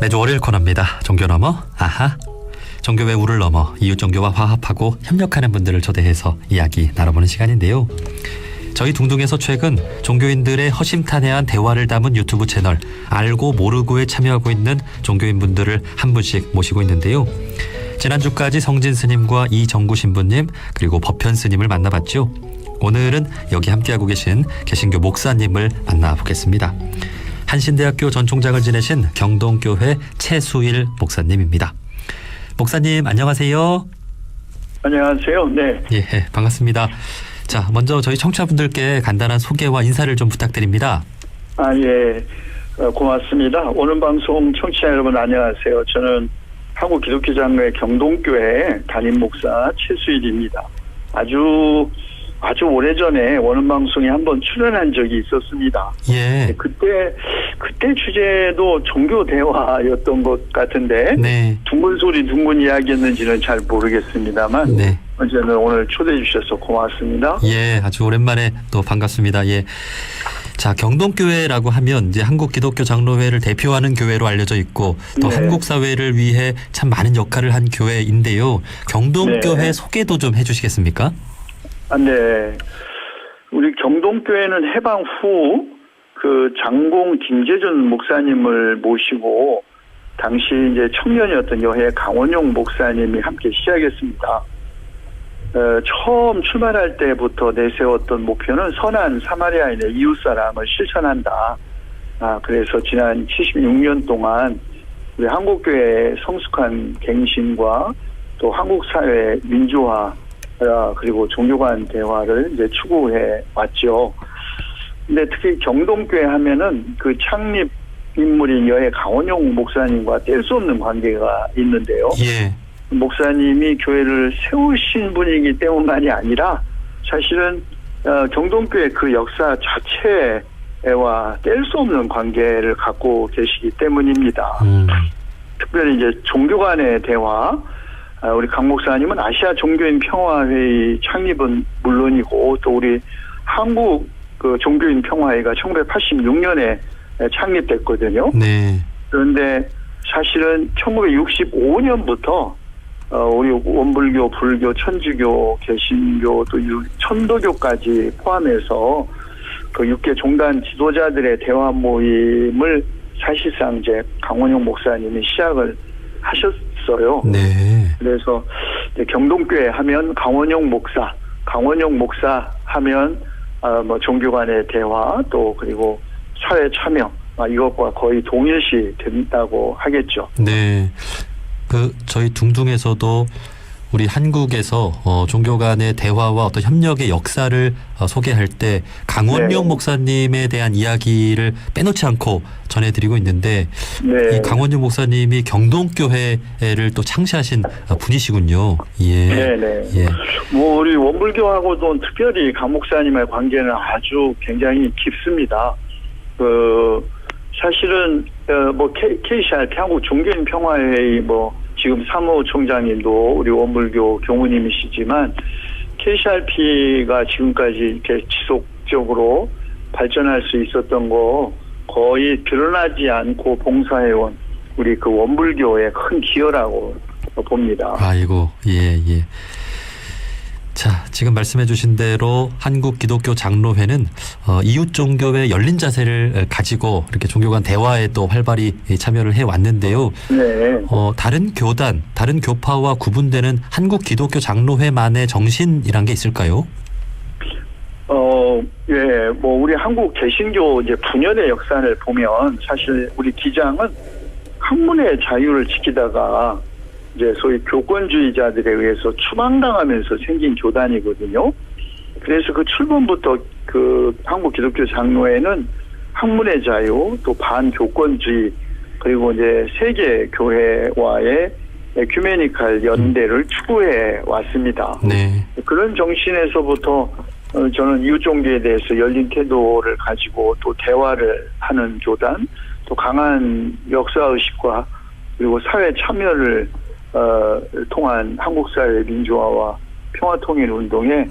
매주 월요일 코너입니다. 종교 넘어 아하. 종교의 우를 넘어 이웃 종교와 화합하고 협력하는 분들을 초대해서 이야기 나눠보는 시간인데요. 저희 둥둥에서 최근 종교인들의 허심탄회한 대화를 담은 유튜브 채널 알고 모르고에 참여하고 있는 종교인분들을 한 분씩 모시고 있는데요. 지난주까지 성진 스님과 이정구 신부님 그리고 법현 스님을 만나봤죠. 오늘은 여기 함께하고 계신 개신교 목사님을 만나보겠습니다. 한신대학교 전 총장을 지내신 경동교회 최수일 목사님입니다. 목사님 안녕하세요. 안녕하세요. 네. 예, 반갑습니다. 자, 먼저 저희 청취자분들께 간단한 소개와 인사를 좀 부탁드립니다. 예. 고맙습니다. 오늘 방송 청취자 여러분 안녕하세요. 저는 한국기독교장로회 경동교회 담임 목사 최수일입니다. 아주 오래전에 오는 방송에 한번 출연한 적이 있었습니다. 예. 그때 주제도 종교 대화였던 것 같은데 네. 둥근 소리 둥근 이야기였는지는 잘 모르겠습니다만 네. 어제는 오늘 초대해 주셔서 고맙습니다. 예, 아주 오랜만에 또 반갑습니다. 예. 자, 경동교회라고 하면 이제 한국 기독교 장로회를 대표하는 교회로 알려져 있고 또 네. 한국 사회를 위해 참 많은 역할을 한 교회인데요. 경동교회 네. 소개도 좀 해주시겠습니까? 네. 우리 경동교회는 해방 후 그 장공 김재준 목사님을 모시고 당시 이제 청년이었던 여해 강원용 목사님이 함께 시작했습니다. 처음 출발할 때부터 내세웠던 목표는 선한 사마리아인의 이웃사랑을 실천한다. 그래서 지난 76년 동안 우리 한국교회의 성숙한 갱신과 또 한국사회 민주화 그리고 종교 간 대화를 이제 추구해 왔죠. 근데 특히 경동교회 하면은 그 창립 인물인 여해 강원용 목사님과 뗄 수 없는 관계가 있는데요. 예. 목사님이 교회를 세우신 분이기 때문만이 아니라 사실은 경동교회 그 역사 자체와 뗄 수 없는 관계를 갖고 계시기 때문입니다. 특별히 이제 종교 간의 대화, 우리 강 목사님은 아시아 종교인 평화회의 창립은 물론이고 또 우리 한국 그 종교인 평화회가 1986년에 창립됐거든요. 네. 그런데 사실은 1965년부터 우리 원불교, 불교, 천주교, 개신교 또 천도교까지 포함해서 그 6개 종단 지도자들의 대화 모임을 사실상 이제 강원용 목사님이 시작을 하셨어요. 네. 그래서 경동교회 하면 강원용 목사 하면 뭐 종교 간의 대화 또 그리고 사회 참여 이것과 거의 동일시 된다고 하겠죠. 네. 저희 둥둥에서도 우리 한국에서 종교 간의 대화와 어떤 협력의 역사를 소개할 때 강원용 네. 목사님에 대한 이야기를 빼놓지 않고 전해드리고 있는데 네. 이 강원용 목사님이 경동교회를 또 창시하신 분이시군요. 예. 네네. 예. 뭐 우리 원불교하고도 특별히 강 목사님의 관계는 아주 굉장히 깊습니다. 사실은 뭐 KCRP 한국 종교인 평화회의 뭐 지금 사무총장님도 우리 원불교 교무님이시지만 KCRP가 지금까지 이렇게 지속적으로 발전할 수 있었던 거 거의 드러나지 않고 봉사해온 우리 그 원불교의 큰 기여라고 봅니다. 아이고, 예. 자, 지금 말씀해 주신 대로 한국 기독교 장로회는 이웃 종교의 열린 자세를 가지고 이렇게 종교 간 대화에 또 활발히 참여를 해왔는데요. 네. 다른 교파와 구분되는 한국 기독교 장로회만의 정신이란 게 있을까요? 예, 뭐 우리 한국 개신교 이제 분열의 역사를 보면 사실 우리 기장은 학문의 자유를 지키다가 이제 소위 교권주의자들에 의해서 추방당하면서 생긴 교단이거든요. 그래서 그 출범부터 그 한국 기독교 장로회는 학문의 자유, 또 반교권주의, 그리고 이제 세계 교회와의 에큐메니칼 연대를 추구해 왔습니다. 네. 그런 정신에서부터 저는 이웃 종교에 대해서 열린 태도를 가지고 또 대화를 하는 교단, 또 강한 역사의식과 그리고 사회 참여를 통한 한국 사회 민주화와 평화통일 운동에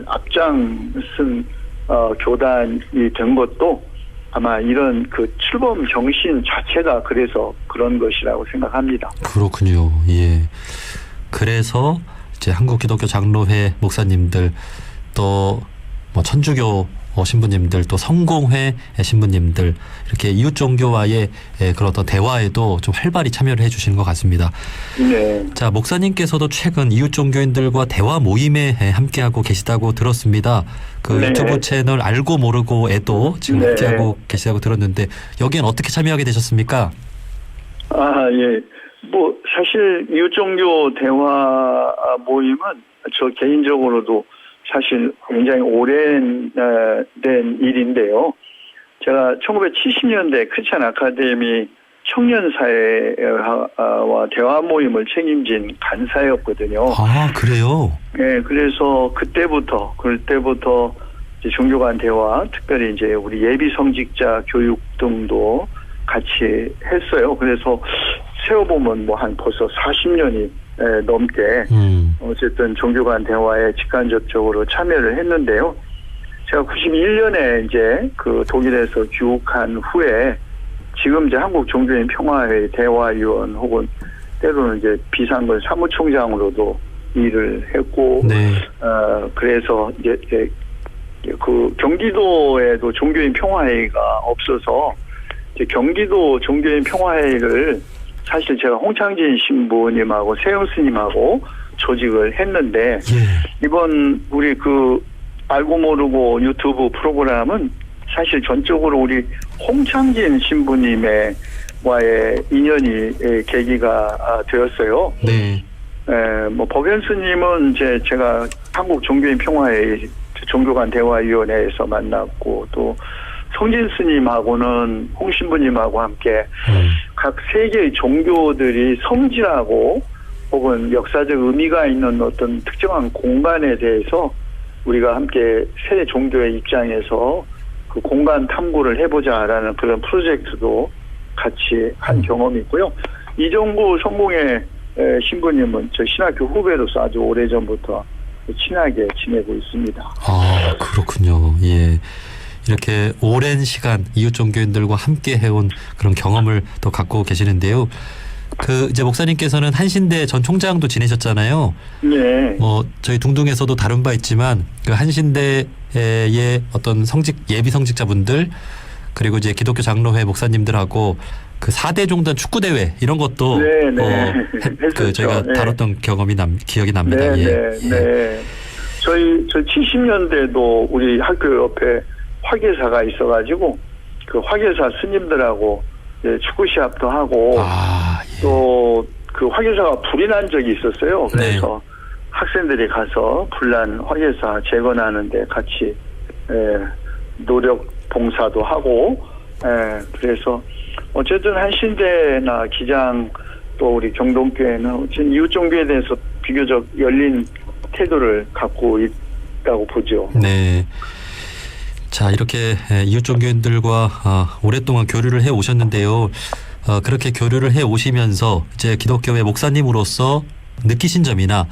앞장쓴 교단이 된 것도 아마 이런 그 출범 정신 자체가 그래서 그런 것이라고 생각합니다. 그렇군요. 예. 그래서 이제 한국 기독교 장로회 목사님들 또 뭐 천주교 신부님들 또 성공회 신부님들 이렇게 이웃 종교와의 그런 어떤 대화에도 좀 활발히 참여를 해주시는 것 같습니다. 네. 자, 목사님께서도 최근 이웃 종교인들과 대화 모임에 함께하고 계시다고 들었습니다. 그 네. 유튜브 채널 알고 모르고에도 지금 네. 함께하고 계시다고 들었는데 여기엔 어떻게 참여하게 되셨습니까? 예. 뭐 사실 이웃 종교 대화 모임은 저 개인적으로도 사실 굉장히 오랜 된 일인데요. 제가 1970년대 크리스천 아카데미 청년사회와 대화 모임을 책임진 간사였거든요. 아, 그래요? 네, 그래서 그때부터 이제 종교 간 대화, 특별히 이제 우리 예비 성직자 교육 등도 같이 했어요. 그래서 세어보면 뭐 한 벌써 40년이 넘게 어쨌든 종교 간 대화에 직간접적으로 참여를 했는데요. 제가 91년에 이제 그 독일에서 귀국한 후에 지금 이제 한국 종교인 평화회 대화위원 혹은 때로는 이제 비상근 사무총장으로도 일을 했고, 네. 그래서 이제 그 경기도에도 종교인 평화회의가 없어서 이제 경기도 종교인 평화회의를 사실 제가 홍창진 신부님하고 세영 스님하고 조직을 했는데 이번 우리 그 알고 모르고 유튜브 프로그램은 사실 전적으로 우리 홍창진 신부님의 와의 인연이 계기가 되었어요. 네. 뭐 법연 스님은 이제 제가 한국 종교인 평화회 종교간 대화위원회에서 만났고 또 성진 스님하고는 홍 신부님하고 함께 각 세계의 종교들이 성질하고 혹은 역사적 의미가 있는 어떤 특정한 공간에 대해서 우리가 함께 새 종교의 입장에서 그 공간 탐구를 해보자라는 그런 프로젝트도 같이 한 경험이 있고요. 이종구 성공의 신부님은 저 신학교 후배로서 아주 오래전부터 친하게 지내고 있습니다. 아, 그렇군요. 예. 이렇게 오랜 시간 이웃 종교인들과 함께 해온 그런 경험을 또 갖고 계시는데요. 그 이제 목사님께서는 한신대 전 총장도 지내셨잖아요. 네. 저희 둥둥에서도 다룬 바 있지만 그 한신대의 어떤 예비 성직자분들 그리고 이제 기독교 장로회 목사님들하고 그 4대 종단 축구 대회 이런 것도 그 저희가 다뤘던 기억이 납니다. 네. 저희 70년대도 우리 학교 옆에 화계사가 있어가지고 그 화계사 스님들하고 축구 시합도 하고 또 그 화계사가 불이 난 적이 있었어요. 그래서 학생들이 가서 불난 화계사 재건하는데 같이 노력 봉사도 하고 그래서 어쨌든 한신대나 기장 또 우리 경동교회는 이웃 종교에 대해서 비교적 열린 태도를 갖고 있다고 보죠. 네. 자, 이렇게 이웃 종교인들과 오랫동안 교류를 해 오셨는데요. 그렇게 교류를 해 오시면서 이제 기독교회 목사님으로서 느끼신 점이나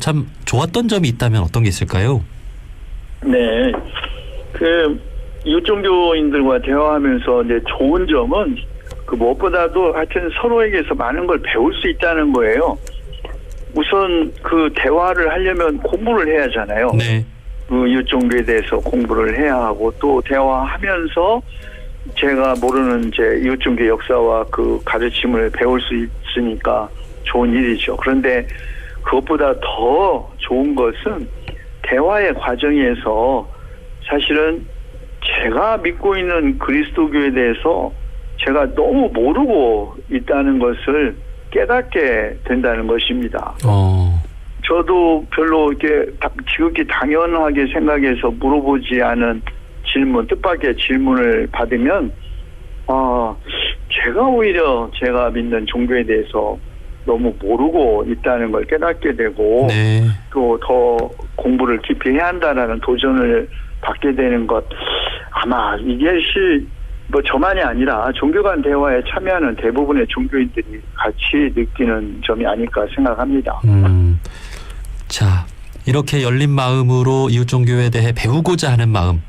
참 좋았던 점이 있다면 어떤 게 있을까요? 네. 그 이웃 종교인들과 대화하면서 이제 좋은 점은 그 무엇보다도 하여튼 서로에게서 많은 걸 배울 수 있다는 거예요. 우선 그 대화를 하려면 공부를 해야 하잖아요. 네. 그 이웃 종교에 대해서 공부를 해야 하고 또 대화하면서 제가 모르는 이제 이웃 종교 역사와 그 가르침을 배울 수 있으니까 좋은 일이죠. 그런데 그것보다 더 좋은 것은 대화의 과정에서 사실은 제가 믿고 있는 그리스도교에 대해서 제가 너무 모르고 있다는 것을 깨닫게 된다는 것입니다. 저도 별로 이렇게 지극히 당연하게 생각해서 물어보지 않은 질문, 뜻밖의 질문을 받으면 제가 오히려 제가 믿는 종교에 대해서 너무 모르고 있다는 걸 깨닫게 되고 또 더 공부를 깊이 해야 한다라는 도전을 받게 되는 것 아마 이것이 뭐 저만이 아니라 종교 간 대화에 참여하는 대부분의 종교인들이 같이 느끼는 점이 아닐까 생각합니다. 자, 이렇게 열린 마음으로 이웃 종교에 대해 배우고자 하는 마음,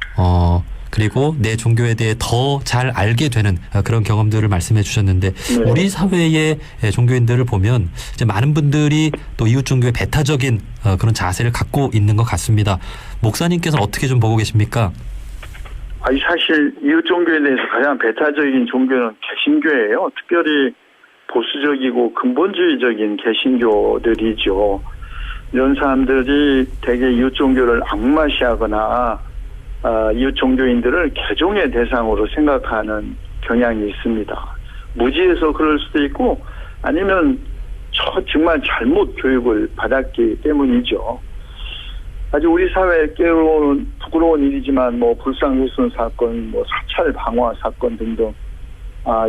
그리고 내 종교에 대해 더 잘 알게 되는 그런 경험들을 말씀해 주셨는데 네. 우리 사회의 종교인들을 보면 이제 많은 분들이 또 이웃 종교의 배타적인 그런 자세를 갖고 있는 것 같습니다. 목사님께서는 어떻게 좀 보고 계십니까? 아니 사실 이웃 종교에 대해서 가장 배타적인 종교는 개신교예요. 특별히 보수적이고 근본주의적인 개신교들이죠. 이런 사람들이 대개 이웃 종교를 악마시하거나 이웃 종교인들을 개종의 대상으로 생각하는 경향이 있습니다. 무지해서 그럴 수도 있고 아니면 정말 잘못 교육을 받았기 때문이죠. 아주 우리 사회에 깨어오는 부끄러운 일이지만 뭐 불상훼손 사건, 뭐 사찰 방화 사건 등등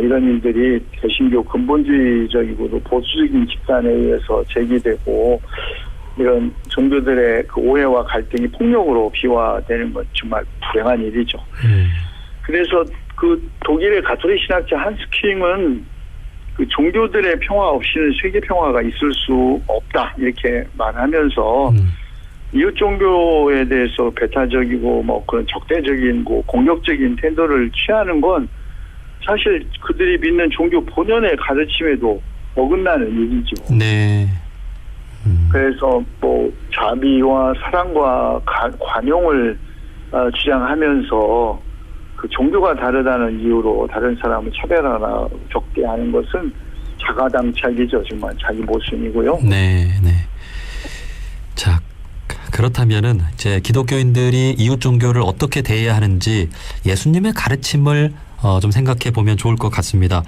이런 일들이 개신교 근본주의적이고도 보수적인 집단에 의해서 제기되고 이런 종교들의 그 오해와 갈등이 폭력으로 비화되는 건 정말 불행한 일이죠. 그래서 그 독일의 가톨릭 신학자 한스 킹은 그 종교들의 평화 없이는 세계 평화가 있을 수 없다 이렇게 말하면서 이웃 종교에 대해서 배타적이고 뭐 그런 적대적인 공격적인 태도를 취하는 건 사실 그들이 믿는 종교 본연의 가르침에도 어긋나는 일이죠. 네. 그래서 뭐 자비와 사랑과 관용을 주장하면서 그 종교가 다르다는 이유로 다른 사람을 차별하나 적대하는 것은 자가당착이죠. 정말 자기 모순이고요. 네, 네. 자, 그렇다면은 이제 기독교인들이 이웃 종교를 어떻게 대해야 하는지 예수님의 가르침을 좀 생각해 보면 좋을 것 같습니다.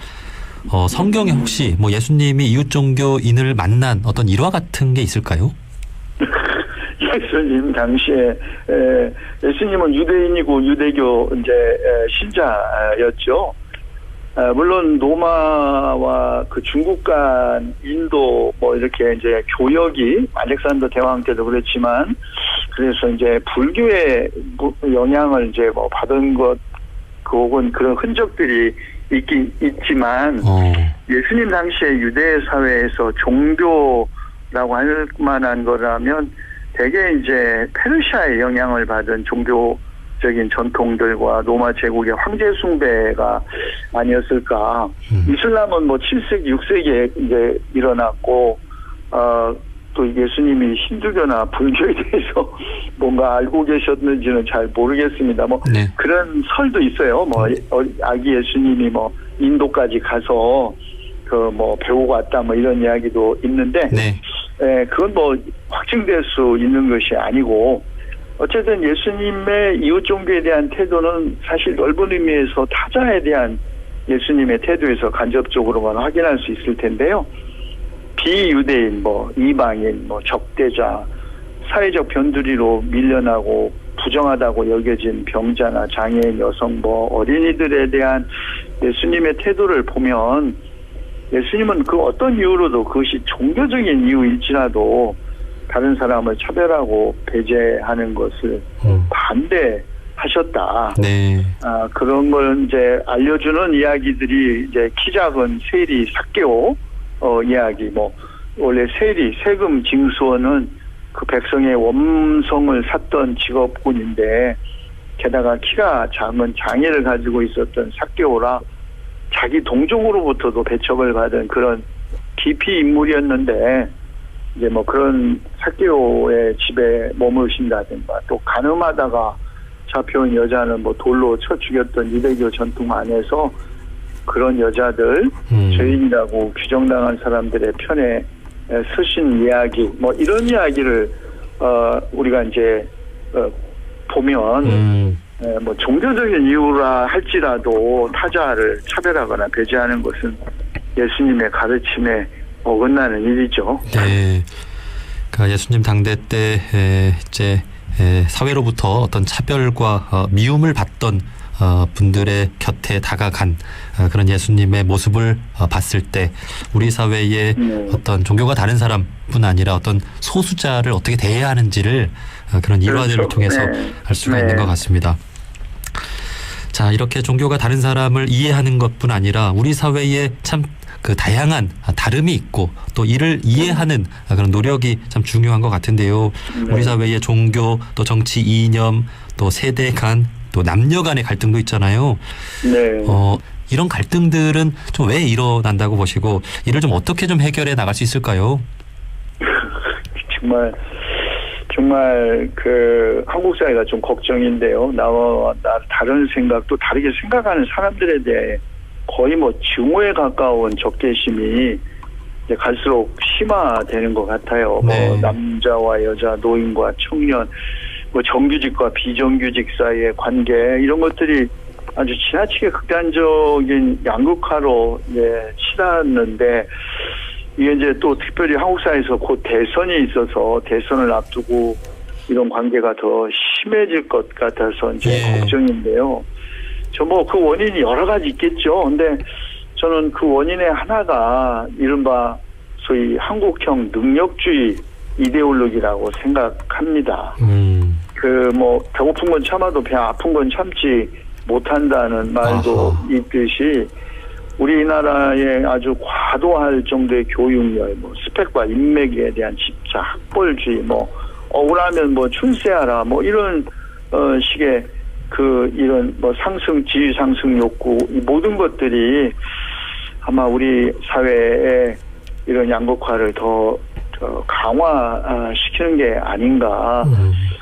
성경에 혹시 뭐 예수님이 이웃 종교인을 만난 어떤 일화 같은 게 있을까요? 예수님 당시에 예수님은 유대인이고 유대교 이제 신자였죠. 물론 로마와 그 중국 간 인도 뭐 이렇게 이제 교역이 알렉산더 대왕 때도 그랬지만 그래서 이제 불교의 영향을 이제 뭐 받은 것 혹은 그런 흔적들이 있긴 있지만 예수님 당시에 유대 사회에서 종교라고 할 만한 거라면 대개 이제 페르시아의 영향을 받은 종교적인 전통들과 로마 제국의 황제 숭배가 아니었을까. 이슬람은 뭐 7세기, 6세기에 이제 일어났고, 또 예수님이 힌두교나 불교에 대해서 뭔가 알고 계셨는지는 잘 모르겠습니다. 뭐 네. 그런 설도 있어요. 뭐 아기 예수님이 뭐 인도까지 가서 그 뭐 배우고 왔다 뭐 이런 이야기도 있는데, 네. 그건 뭐 확증될 수 있는 것이 아니고 어쨌든 예수님의 이웃 종교에 대한 태도는 사실 넓은 의미에서 타자에 대한 예수님의 태도에서 간접적으로만 확인할 수 있을 텐데요. 비유대인, 뭐 이방인, 뭐 적대자, 사회적 변두리로 밀려나고 부정하다고 여겨진 병자나 장애인, 여성, 뭐 어린이들에 대한 예수님의 태도를 보면 예수님은 그 어떤 이유로도 그것이 종교적인 이유일지라도 다른 사람을 차별하고 배제하는 것을 반대하셨다. 네. 그런 걸 이제 알려주는 이야기들이 이제 키 작은 세리 삭개오 이야기, 뭐 원래 세금 징수원은 그 백성의 원성을 샀던 직업군인데 게다가 키가 작은 장애를 가지고 있었던 삭개오라 자기 동족으로부터도 배척을 받은 그런 기피 인물이었는데 이제 뭐 그런 삭개오의 집에 머무신다든가 또 간음하다가 잡혀온 여자는 뭐 돌로 쳐 죽였던 유대교 전통 안에서 그런 여자들 죄인이라고 규정당한 사람들의 편에 서신 이야기 뭐 이런 이야기를 우리가 이제 보면 뭐 종교적인 이유라 할지라도 타자를 차별하거나 배제하는 것은 예수님의 가르침에 어긋나는 일이죠. 네. 그러니까 예수님 당대 때 이제 사회로부터 어떤 차별과 미움을 받던 분들의 곁에 다가간 그런 예수님의 모습을 봤을 때 우리 사회의 어떤 종교가 다른 사람뿐 아니라 어떤 소수자를 어떻게 대해야 하는지를 그런 일화들을 그렇죠. 통해서 알 수가 있는 것 같습니다. 자, 이렇게 종교가 다른 사람을 이해하는 것뿐 아니라 우리 사회에 참 그 다양한 다름이 있고 또 이를 이해하는 그런 노력이 참 중요한 것 같은데요. 우리 사회의 종교 또 정치 이념 또 세대 간 또 남녀 간의 갈등도 있잖아요. 네. 이런 갈등들은 좀 왜 일어난다고 보시고 이를 좀 어떻게 좀 해결해 나갈 수 있을까요? 정말 그 한국 사회가 좀 걱정인데요. 나와 다른 생각 또 다르게 생각하는 사람들에 대해 거의 뭐 증오에 가까운 적개심이 이제 갈수록 심화되는 것 같아요. 네. 뭐 남자와 여자, 노인과 청년, 뭐 정규직과 비정규직 사이의 관계 이런 것들이 아주 지나치게 극단적인 양극화로 이제 치닫는데 이게 이제 또 특별히 한국 사회에서 곧 대선이 있어서 대선을 앞두고 이런 관계가 더 심해질 것 같아서 이제 걱정인데요. 저 뭐 그 원인이 여러 가지 있겠죠. 근데 저는 그 원인의 하나가 이른바 소위 한국형 능력주의 이데올로기라고 생각합니다. 그 뭐 배고픈 건 참아도 배 아픈 건 참지 못한다는 말도 있듯이 우리나라의 아주 과도할 정도의 교육열, 뭐 스펙과 인맥에 대한 집착, 학벌주의, 뭐 억울하면 뭐 출세하라, 뭐 이런 식의 그 이런 뭐 지위 상승 욕구 이 모든 것들이 아마 우리 사회의 이런 양극화를 더 강화시키는 게 아닌가.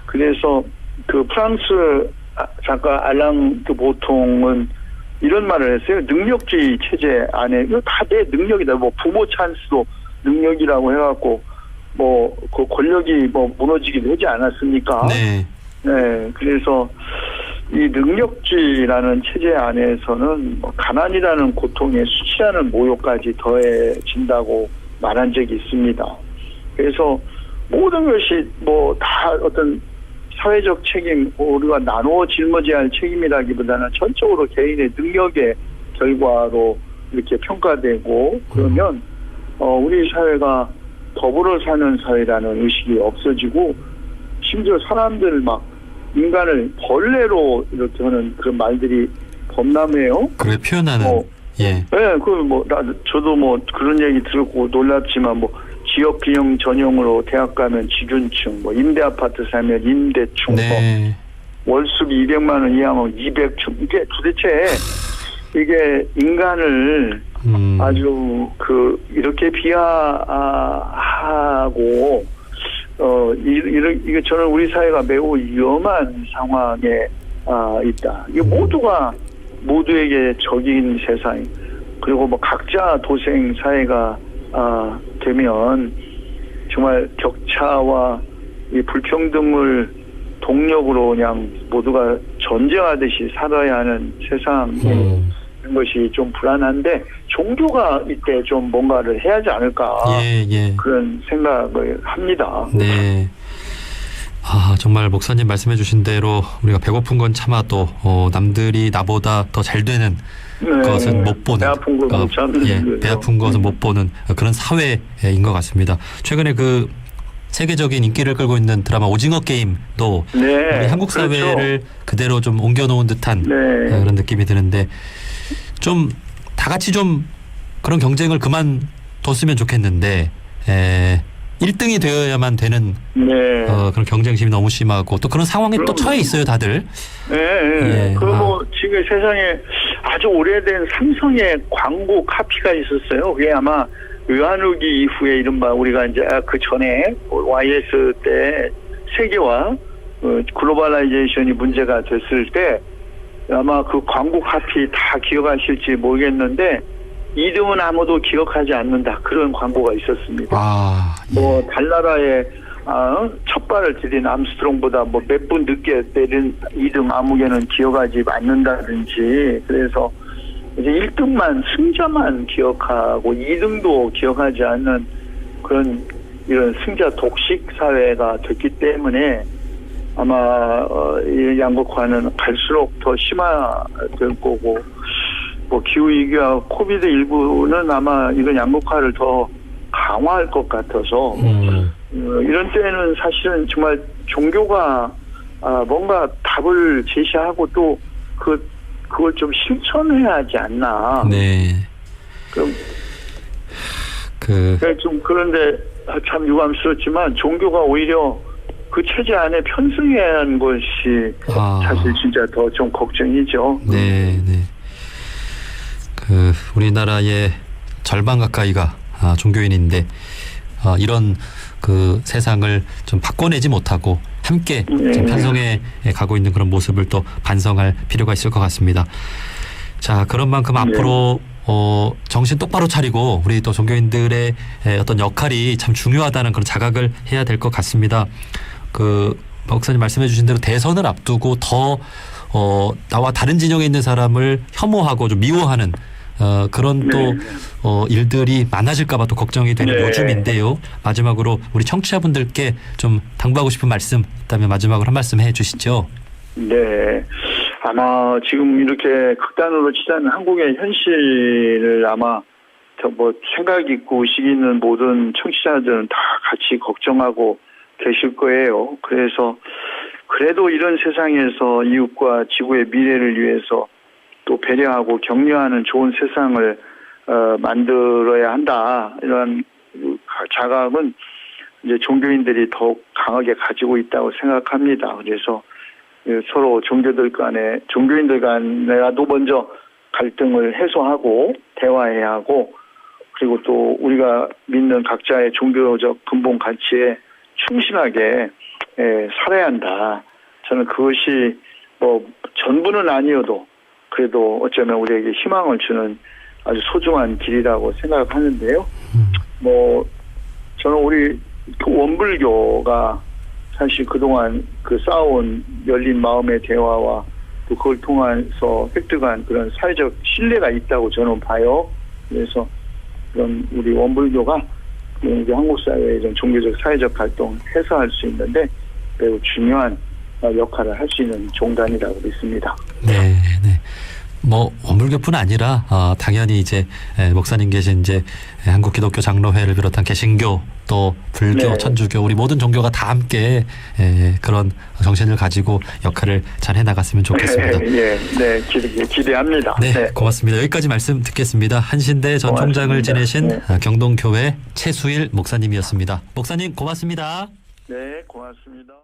그래서 그 프랑스 작가 알랑 드 보통은 이런 말을 했어요. 능력주의 체제 안에 이거 다 내 능력이다. 뭐 부모 찬스도 능력이라고 해갖고 뭐 그 권력이 뭐 무너지기도 하지 않았습니까? 네. 네. 그래서 이 능력주의라는 체제 안에서는 뭐 가난이라는 고통에 수치하는 모욕까지 더해진다고 말한 적이 있습니다. 그래서 모든 것이 뭐 다 어떤 사회적 책임, 우리가 나누어 짊어져야 할 책임이라기보다는 전적으로 개인의 능력의 결과로 이렇게 평가되고 그러면 우리 사회가 더불어 사는 사회라는 의식이 없어지고 심지어 사람들 막 인간을 벌레로 이렇게 하는 그런 말들이 범람해요. 그래 표현하는. 예. 네, 저도 뭐 그런 얘기 들었고 놀랍지만 뭐 지역 비용 전용으로 대학 가면 지준층, 뭐 임대 아파트 살면 임대층, 네. 뭐 월수비 200만 원 이하면 200층. 이게 도대체 이게 인간을 아주 이렇게 비하하고 이게 저는 우리 사회가 매우 위험한 상황에 있다. 이게 모두에게 적인 세상, 그리고 뭐 각자 도생 사회가 되면 정말 격차와 이 불평등을 동력으로 그냥 모두가 전쟁하듯이 살아야 하는 세상인 것이 좀 불안한데 종교가 이때 좀 뭔가를 해야 하지 않을까 그런 생각을 합니다. 네. 정말 목사님 말씀해 주신 대로 우리가 배고픈 건 참아도 남들이 나보다 더 잘 되는 것은 못 보는, 배 아픈 건 못 참는, 배 아픈 것은 못 보는 그런 사회인 것 같습니다. 최근에 그 세계적인 인기를 끌고 있는 드라마 오징어 게임도 우리 한국 사회를 그대로 좀 옮겨놓은 듯한 그런 느낌이 드는데 좀 다 같이 좀 그런 경쟁을 그만뒀으면 좋겠는데 1등이 되어야만 되는 그런 경쟁심이 너무 심하고 또 그런 상황에 또 처해 있어요, 다들. 뭐 지금 세상에 아주 오래된 삼성의 광고 카피가 있었어요. 그게 아마 외환위기 이후에 이른바 우리가 이제 그 전에 YS 때 세계화 글로벌라이제이션이 문제가 됐을 때 아마 그 광고 카피 다 기억하실지 모르겠는데 2등은 아무도 기억하지 않는다. 그런 광고가 있었습니다. 뭐 달나라에 첫 발을 들인 암스트롱보다 뭐 몇 분 늦게 내린 2등 아무개는 기억하지 않는다든지 그래서 이제 1등만 승자만 기억하고 2등도 기억하지 않는 그런 이런 승자 독식 사회가 됐기 때문에 아마 이 양극화는 갈수록 더 심화될 거고 뭐 기후위기와 코비드19는 아마 이런 양극화를 더 강화할 것 같아서 이런 때는 사실은 정말 종교가 뭔가 답을 제시하고 또 그걸 좀 실천해야 하지 않나. 네. 그럼 좀 그런데 참 유감스럽지만 종교가 오히려 그 체제 안에 편승한 것이 사실 진짜 더 좀 걱정이죠. 네, 네. 우리나라의 절반 가까이가 종교인인데 이런 세상을 좀 바꿔내지 못하고 함께 지금 편성해 가고 있는 그런 모습을 또 반성할 필요가 있을 것 같습니다. 자, 그런 만큼 앞으로 정신 똑바로 차리고 우리 또 종교인들의 어떤 역할이 참 중요하다는 그런 자각을 해야 될 것 같습니다. 목사님 말씀해 주신 대로 대선을 앞두고 더 나와 다른 진영에 있는 사람을 혐오하고 좀 미워하는 그런 또 일들이 많아질까 봐 또 걱정이 되는 요즘인데요. 마지막으로 우리 청취자분들께 좀 당부하고 싶은 말씀 있다면 마지막으로 한 말씀 해 주시죠. 네. 아마 지금 이렇게 극단으로 치닫는 한국의 현실을 아마 생각 있고 의식 있는 모든 청취자들은 다 같이 걱정하고 계실 거예요. 그래서 그래도 이런 세상에서 이웃과 지구의 미래를 위해서 또 배려하고 격려하는 좋은 세상을 만들어야 한다. 이런 자각은 이제 종교인들이 더욱 강하게 가지고 있다고 생각합니다. 그래서 서로 종교인들 간에라도 먼저 갈등을 해소하고 대화해야 하고, 그리고 또 우리가 믿는 각자의 종교적 근본 가치에 충실하게 살아야 한다. 저는 그것이 전부는 아니어도 그래도 어쩌면 우리에게 희망을 주는 아주 소중한 길이라고 생각하는데요. 저는 우리 원불교가 사실 그동안 쌓아온 열린 마음의 대화와 또 그걸 통해서 획득한 그런 사회적 신뢰가 있다고 저는 봐요. 그래서 그런 우리 원불교가 우리 한국 사회의 이런 종교적 사회적 활동 해소할 수 있는데 매우 중요한 역할을 할 수 있는 종단이라고 믿습니다. 네, 네. 원불교뿐 아니라 당연히 이제 목사님 계신 이제 한국 기독교 장로회를 비롯한 개신교 또 불교, 천주교 우리 모든 종교가 다 함께 그런 정신을 가지고 역할을 잘 해나갔으면 좋겠습니다. 네, 기대합니다. 네, 고맙습니다. 여기까지 말씀 듣겠습니다. 한신대 전 총장을 지내신 경동교회 최수일 목사님이었습니다. 목사님 고맙습니다. 네, 고맙습니다.